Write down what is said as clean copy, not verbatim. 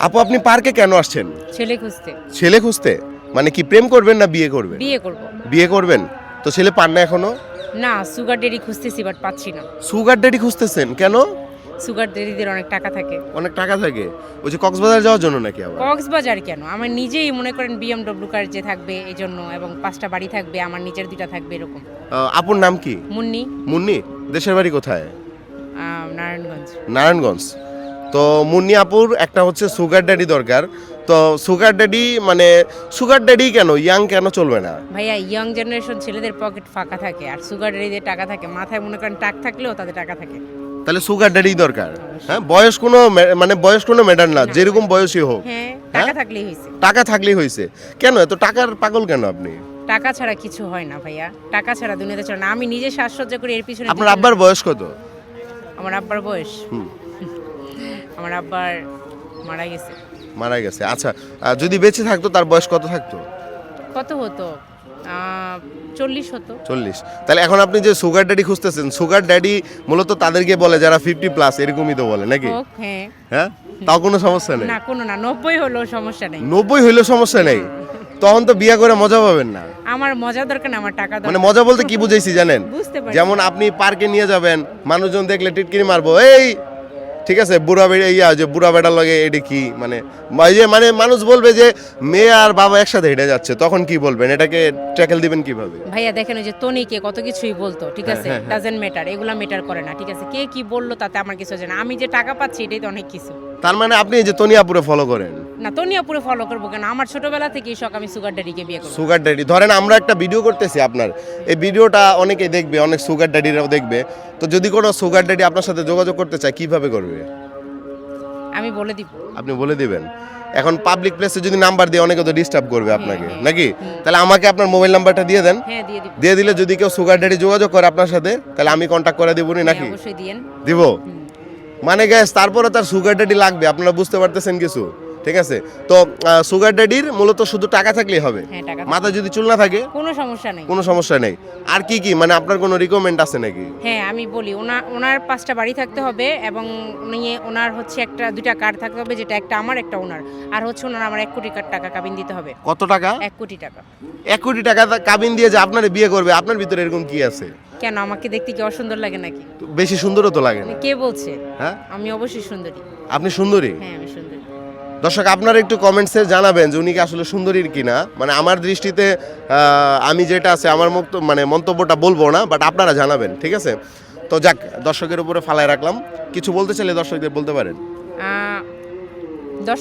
আপু আপনি পার্কে কেন আসছেন? ছেলে খুঁজতে। ছেলে খুঁজতে? মানে কি প্রেম করবেন না বিয়ে করবেন? বিয়ে করব। বিয়ে করবেন? তো ছেলে পান না এখনো? না, সুগার ডেডি খুঁজতেছি বাট পাচ্ছি না। সুগার ড্যাডি খুঁজতেছেন কেন? সুগার ডেডিদের অনেক টাকা থাকে। অনেক টাকা থাকে? ওই যে কক্সবাজার যাওয়ার জন্য নাকি আবার? কক্সবাজার কেন, আমার নিজেই মনে করেন বিএমডব্লিউ কার যে থাকবে এই জন্য, এবং 5টা বাড়ি থাকবে, আমার নিজের 2টা থাকবে এরকম। আপুর নাম কি? মুন্নি। মুন্নি? দেশের বাড়ি কোথায়? নারায়ণগঞ্জ। নারায়ণগঞ্জ। তো মুন্নি আপুর একটা হচ্ছে সুগার ড্যাডি দরকার। তো সুগার ড্যাডি মানে সুগার ড্যাডি কেন, ইয়াং কেন চলবে না? ভাইয়া, ইয়াং জেনারেশন ছেলেদের পকেট ফাঁকা থাকে, আর সুগার ডেডিদের টাকা থাকে, মাথায় মনে করেন টাক থাকলেও তাদের টাকা থাকে। তাহলে সুগার ড্যাডি দরকার। হ্যাঁ, বয়স কোনো মানে বয়স কোনো ম্যাটার না, যেরকম বয়সই হোক। হ্যাঁ, টাকা হ্যাঁ? থাকলেই হয়েছে। টাকা থাকলেই হয়েছে। কেন এত টাকার পাগল কেন আপনি? টাকা ছাড়া কিছু হয় না ভাইয়া, টাকা ছাড়া দুনিয়াতে চলে না। আমি নিজে সাজসজ্জা করি এর পিছনে। আপনার আব্বার বয়স কত? আমার আব্বার বয়স, হুম, আমার আব্বার মারা গেছে। মারা গেছে। আচ্ছা, যদি বেঁচে থাকতো তার বয়স কত থাকতো? কত হতো? 40 হতো। 40। তাহলে এখন আপনি যে সুগার ড্যাডি খুঁজতেছেন, সুগার ড্যাডি মূলত তাদেরকে বলে যারা 50+ এরকমই তো বলে নাকি? হোক, হ্যাঁ। হ্যাঁ, তাও কোনো সমস্যা নেই? না, কোনো না, 90 হলো সমস্যা নেই। 90 হইলেও সমস্যা নেই? তখন তো বিয়ে করে মজা পাবেন না। আমার মজা দরকার না, আমার টাকা মানে দরকার। মজা বলতে কি বুঝাইছি জানেন? বুঝতে পারি। যেমন আপনি পার্কে নিয়ে যাবেন, মানুষজন দেখলে টিটকিরি মারবো, এই ঠিক আছে বুড়া বেটার লগে এটা কি মানে ওই যে মানে মানুষ বলবে যে মেয়ে আর বাবা একসাথে হেঁটে যাচ্ছে, তখন কি বলবেন? এটাকে ট্যাকেল দিবেন কিভাবে? ভাইয়া দেখেন, ওই যে তনিকে কত কিছুই বলতো, ঠিক আছে, হ্যাঁ, হ্যাঁ। ডাজেন্ট ম্যাটার, এগুলা ম্যাটার করে না, ঠিক আছে, কে কি বললো তাতে আমার কিছু হচ্ছে না, আমি যে টাকা পাচ্ছি এটাই তো অনেক কিছু। তার মানে আপনি এই যে তনিয়াপুরে ফলো করেন? না, তনিয়া পুরো ফলো করবো কেন, আমার ছোটবেলা থেকেই শখ আমি সুগার ড্যাডিকে বিয়ে করবো। সুগার ড্যাডি ধরেন আমরা একটা ভিডিও করতেছি আপনার, এই ভিডিওটা অনেকেই দেখবে, অনেক সুগার ড্যাডিরাও দেখবে। তো যদি কোনো সুগার ড্যাডি আপনার সাথে যোগাযোগ করতে চায় কিভাবে করবে? আমি বলে দিব। আপনি বলে দিবেন? এখন পাবলিক প্লেসে যদি নাম্বার দিয়ে অনেকে তো ডিস্টার্ব করবে আপনাকে হ্যাঁ। নাকি? তাহলে আমাকে আপনার মোবাইল নাম্বারটা দিয়ে দেন। হ্যাঁ, দিয়ে দিব। দিয়ে দিলে যদি কেউ সুগার ড্যাডি যোগাযোগ করে আপনার সাথে, তাহলে আমি কন্ট্যাক্ট করে দিব হ্যাঁ, নাকি? অবশ্যই দিয়েন। দিব? মানে গ্যাস তারপরে তার সুগার ড্যাডি লাগবে, আপনারা বুঝতে পারতেছেন কিছু? ঠিক আছে। তো সুগার ড্যাডির মূলত শুধু টাকা থাকলেই হবে? হ্যাঁ, টাকা মাথায় যদি চুল না থাকে কোনো সমস্যা নেই। কোনো সমস্যা নেই? আর কি কি মানে আপনার কোনো রিকমেন্ড আছে নাকি? হ্যাঁ, আমি বলি, ওনার 5টা বাড়ি থাকতে হবে, এবং ওনার হচ্ছে 2টা কার থাকতে হবে, যেটা একটা আমার একটা ওনার, আর হচ্ছে ওনার আমার 1 কোটি টাকা কাবিন দিতে হবে। কত টাকা? 1 কোটি টাকা। 1 কোটি টাকা কাবিন দিয়ে যে আপনার বিয়ে করবে, আপনার ভিতরে এরকম কি আছে? কেন, আমাকে দেখতে কি অসুন্দর লাগে নাকি? তো বেশি সুন্দরও তো লাগে না? কে বলছে? হ্যাঁ, আমি অবশ্যই সুন্দরী। আপনি সুন্দরী? হ্যাঁ, আমি সুন্দরী। দর্শক আপনারা একটু কমেন্টসে জানাবেন যে উনি কি আসলে সুন্দরীর কিনা। মানে আমার দৃষ্টিতে আমি যেটা আছে আমার মানে মন্তব্যটা বলবো না, বাট আপনারা জানাবেন, ঠিক আছে? তো যাক, দর্শকের উপরে ফালায় রাখলাম। কিছু বলতে চাইলে দর্শকদের বলতে পারেন।